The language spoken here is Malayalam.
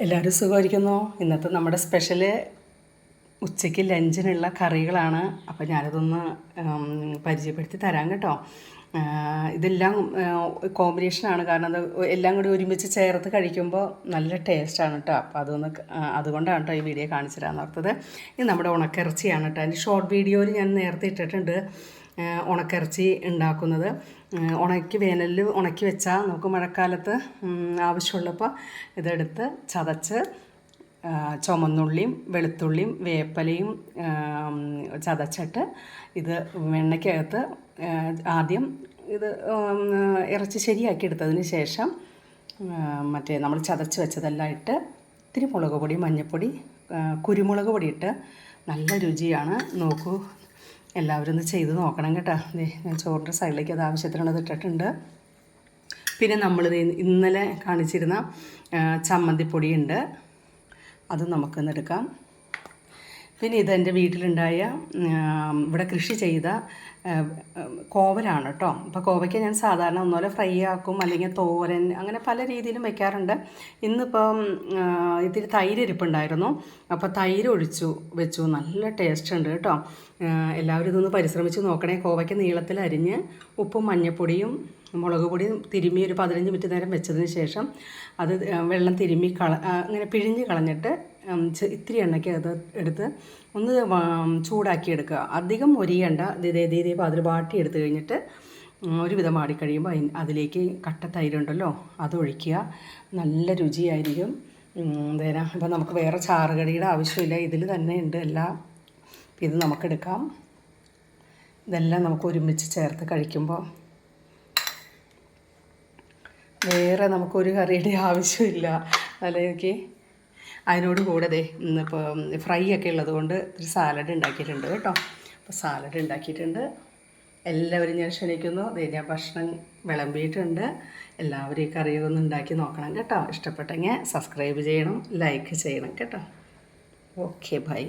എല്ലാവരും സുഖമായിരിക്കുന്നോ? ഇന്നത്തെ നമ്മുടെ സ്പെഷ്യല് ഉച്ചയ്ക്ക് ലഞ്ചിനുള്ള കറികളാണ്. അപ്പോൾ ഞാനതൊന്ന് പരിചയപ്പെടുത്തി തരാം കേട്ടോ. ഇതെല്ലാം കോമ്പിനേഷനാണ്, കാരണം അത് എല്ലാം കൂടി ഒരുമിച്ച് ചേർത്ത് കഴിക്കുമ്പോൾ നല്ല ടേസ്റ്റാണ് കേട്ടോ. അപ്പോൾ അതുകൊണ്ടാണ് കേട്ടോ ഈ വീഡിയോ കാണിച്ചു തരാമെന്ന് ഓർത്തത്. ഇത് നമ്മുടെ ഉണക്കിറച്ചിയാണ് കേട്ടോ. അതിൻ്റെ ഷോർട്ട് വീഡിയോയിൽ ഞാൻ നേരത്തെ ഇട്ടിട്ടുണ്ട് ഉണക്കിറച്ചി ഉണ്ടാക്കുന്നത്. വേനലിൽ ഉണക്കി വെച്ചാൽ നമുക്ക് മഴക്കാലത്ത് ആവശ്യമുള്ളപ്പോൾ ഇതെടുത്ത് ചതച്ച് ചുമന്നുള്ളിയും വെളുത്തുള്ളിയും വേപ്പലയും ചതച്ചിട്ട് ഇത് എണ്ണയ്ക്കകത്ത് ആദ്യം ഇത് ഇറച്ചി ശരിയാക്കി എടുത്തതിന് ശേഷം നമ്മൾ ചതച്ച് വെച്ചതെല്ലാം ഇട്ട് ഇത്തിരി മുളക് പൊടി, മഞ്ഞൾപ്പൊടി, കുരുമുളക് പൊടി ഇട്ട് നല്ല രുചിയാണ്. നോക്കൂ, എല്ലാവരും ഒന്ന് ചെയ്ത് നോക്കണം കേട്ടോ. ഞാൻ ചോറിൻ്റെ സൈഡിലേക്ക് അത് ആവശ്യത്തിനുള്ളത് ഇട്ടിട്ടുണ്ട്. പിന്നെ നമ്മളിത് ഇന്നലെ കാണിച്ചിരുന്ന ചമ്മന്തിപ്പൊടിയുണ്ട്, അത് നമുക്കൊന്ന് എടുക്കാം. പിന്നെ ഇതെൻ്റെ വീട്ടിലുണ്ടായ ഇവിടെ കൃഷി ചെയ്ത കോവലാണ് കേട്ടോ. അപ്പോൾ കോവയ്ക്ക് ഞാൻ സാധാരണ ഒന്നുപോലെ ഫ്രൈ ആക്കും, അല്ലെങ്കിൽ തോരൻ, അങ്ങനെ പല രീതിയിലും വെക്കാറുണ്ട്. ഇന്നിപ്പം ഇത്തിരി തൈര് ഇരിപ്പുണ്ടായിരുന്നു, അപ്പോൾ തൈര് വെച്ചു. നല്ല ടേസ്റ്റ് ഉണ്ട് കേട്ടോ. എല്ലാവരും ഇതൊന്ന് പരിശ്രമിച്ച് നോക്കണേ. കോവയ്ക്ക് നീളത്തിൽ അരിഞ്ഞ് ഉപ്പും മഞ്ഞൾപ്പൊടിയും മുളക് പൊടിയും തിരുമ്മി ഒരു 15 മിനിറ്റ് നേരം വെച്ചതിന് ശേഷം അത് വെള്ളം തിരുമ്മി അങ്ങനെ പിഴിഞ്ഞ് കളഞ്ഞിട്ട് ഇത്തിരി എണ്ണയ്ക്ക് അത് എടുത്ത് ഒന്ന് ചൂടാക്കി എടുക്കുക. അധികം മൊരിയണ്ട. ഇപ്പോൾ അതിൽ വാട്ടി എടുത്ത് കഴിഞ്ഞിട്ട് ഒരുവിധം വാടിക്കഴിയുമ്പോൾ അതിലേക്ക് കട്ട തൈരുണ്ടല്ലോ അതൊഴിക്കുക. നല്ല രുചിയായിരിക്കും. അപ്പോൾ നമുക്ക് വേറെ ചാറുകടിയുടെ ആവശ്യമില്ല, ഇതിൽ തന്നെ ഉണ്ട് എല്ലാം. ഇത് നമുക്കെടുക്കാം. ഇതെല്ലാം നമുക്ക് ഒരുമിച്ച് ചേർത്ത് കഴിക്കുമ്പോൾ വേറെ നമുക്കൊരു കറിയുടെ ആവശ്യമില്ല. അല്ലെങ്കിൽ അതിനോട് കൂടെ ഇന്നിപ്പോൾ ഫ്രൈ ഒക്കെ ഉള്ളത് കൊണ്ട് ഒരു സാലഡ് ഉണ്ടാക്കിയിട്ടുണ്ട് കേട്ടോ. അപ്പോൾ സാലഡ് ഉണ്ടാക്കിയിട്ടുണ്ട്. എല്ലാവരും ഞാൻ ക്ഷണിക്കുന്നു. ഞാൻ ഭക്ഷണം വിളമ്പിയിട്ടുണ്ട്. എല്ലാവരും ഈ കറിയൊന്ന് ഉണ്ടാക്കി നോക്കണം കേട്ടോ. ഇഷ്ടപ്പെട്ടെങ്കിൽ സബ്സ്ക്രൈബ് ചെയ്യണം, ലൈക്ക് ചെയ്യണം കേട്ടോ. Okay, by.